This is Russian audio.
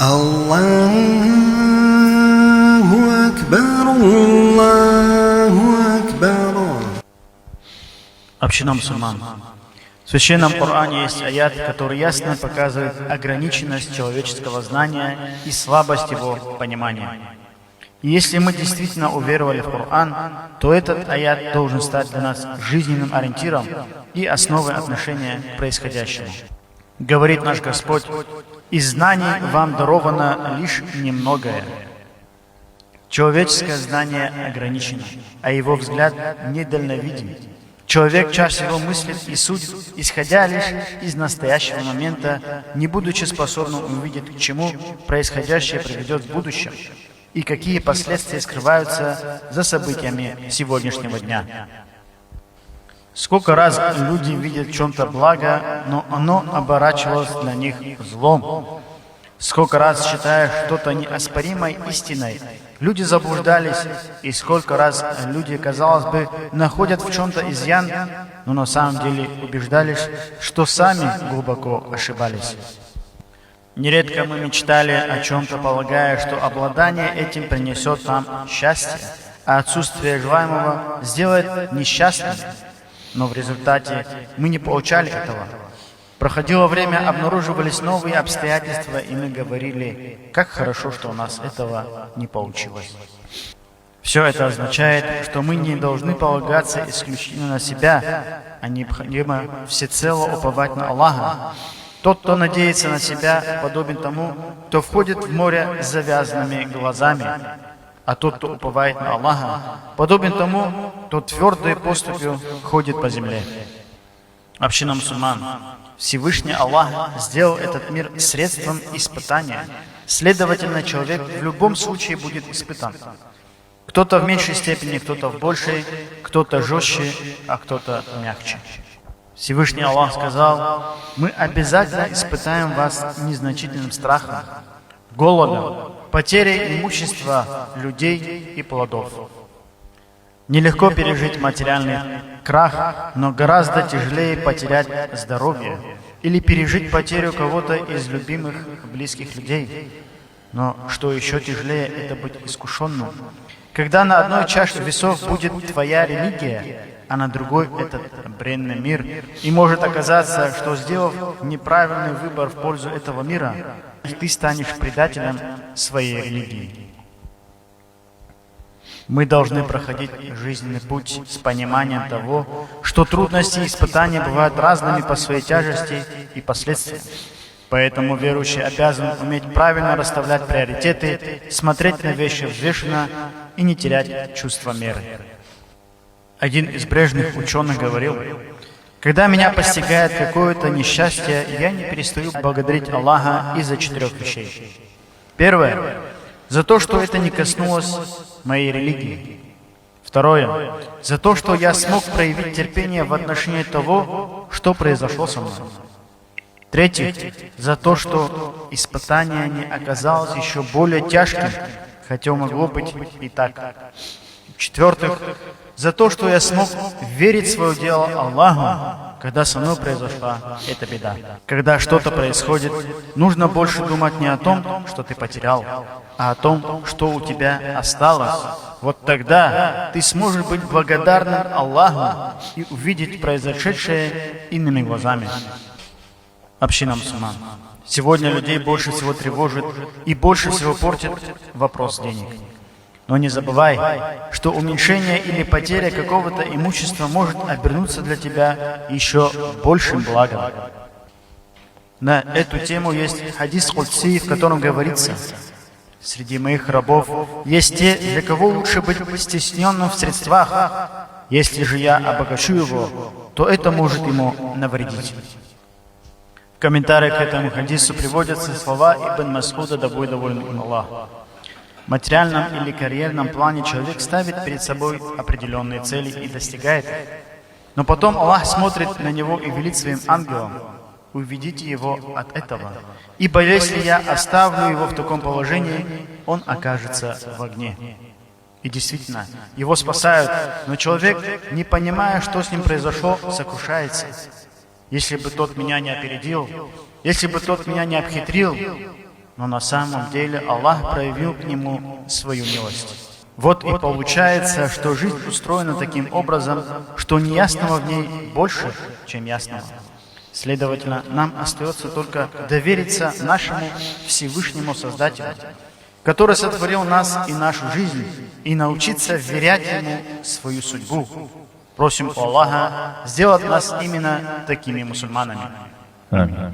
Аллаху Акбар, Аллаху Акбар. Община мусульман. В Священном Коране есть аят, который ясно показывает ограниченность человеческого знания и слабость его понимания. И если мы действительно уверовали в Коран, то этот аят должен стать для нас жизненным ориентиром и основой отношения к происходящему. Говорит наш Господь: «Из знаний вам даровано лишь немногое». Человеческое знание ограничено, а его взгляд недальновиден. Человек чаще всего мыслит и судит, исходя лишь из настоящего момента, не будучи способным увидеть, к чему происходящее приведет в будущем, и какие последствия скрываются за событиями сегодняшнего дня. Сколько раз люди видят в чем-то благо, но оно оборачивалось для них злом. Сколько раз, считая что-то неоспоримой истиной, люди заблуждались, и сколько раз люди, казалось бы, находят в чем-то изъян, но на самом деле убеждались, что сами глубоко ошибались. Нередко мы мечтали о чем-то, полагая, что обладание этим принесет нам счастье, а отсутствие желаемого сделает несчастным. Но в результате мы не получали этого. Проходило время, обнаруживались новые обстоятельства, и мы говорили: как хорошо, что у нас этого не получилось. Все это означает, что мы не должны полагаться исключительно на себя, а необходимо всецело уповать на Аллаха. Тот, кто надеется на себя, подобен тому, кто входит в море с завязанными глазами. А тот, кто уповает на Аллаха, подобен тому, кто твердой поступью ходит по земле. Община мусульман. Всевышний Аллах сделал этот мир средством испытания. Следовательно, человек в любом случае будет испытан. Кто-то в меньшей степени, кто-то в большей, кто-то жестче, а кто-то мягче. Всевышний Аллах сказал: «Мы обязательно испытаем вас незначительным страхом, голодом, потерей имущества, людей и плодов». Нелегко пережить материальный крах, но гораздо тяжелее потерять здоровье или пережить потерю кого-то из любимых, близких людей. Но что еще тяжелее, это быть искушенным. Когда на одной чаше весов будет твоя религия, а на другой этот бренный мир, и может оказаться, что, сделав неправильный выбор в пользу этого мира, ты станешь предателем своей религии. Мы должны проходить жизненный путь с пониманием того, что трудности и испытания бывают разными по своей тяжести и последствиям. Поэтому верующий обязан уметь правильно расставлять приоритеты, смотреть на вещи взвешенно и не терять чувство меры. Один из брежных ученых говорил: «Когда меня постигает какое-то несчастье, я не перестаю благодарить Аллаха из-за 4 вещей. Первое – за то, что это не коснулось моей религии. Второе – за то, что я смог проявить терпение в отношении того, что произошло со мной. Третье – за то, что испытание не оказалось еще более тяжким, хотя могло быть и так. В-четвертых, за то, что я смог верить в свое дело Аллаху, когда со мной произошла эта беда». Когда что-то происходит, нужно больше думать не о том, что ты потерял, а о том, что у тебя осталось. Вот тогда ты сможешь быть благодарным Аллаху и увидеть произошедшее иными глазами. Община мусульман. Сегодня людей больше всего тревожит и больше всего портит вопрос денег. Но не забывай, что уменьшение или потеря какого-то имущества может обернуться для тебя еще большим благом. На эту тему есть хадис Кудси, в котором говорится: «Среди моих рабов есть те, для кого лучше быть стесненным в средствах. Если же я обогащу его, то это может ему навредить». В комментариях к этому хадису приводятся слова Ибн Масуда, да будет доволен им Аллах. В материальном или карьерном плане человек ставит перед собой определенные цели и достигает их. Но потом Аллах смотрит на него и велит своим ангелам: «Уведите его от этого, ибо если я оставлю его в таком положении, он окажется в огне». И действительно, его спасают, но человек, не понимая, что с ним произошло, сокрушается. Если бы тот меня не опередил, если бы тот меня не обхитрил, но на самом деле Аллах проявил к нему свою милость. Вот и получается, что жизнь устроена таким образом, что неясного в ней больше, чем ясного. Следовательно, нам остается только довериться нашему Всевышнему Создателю, который сотворил нас и нашу жизнь, и научиться вверять Ему свою судьбу. Просим у Аллаха сделать нас именно такими мусульманами. Аминь.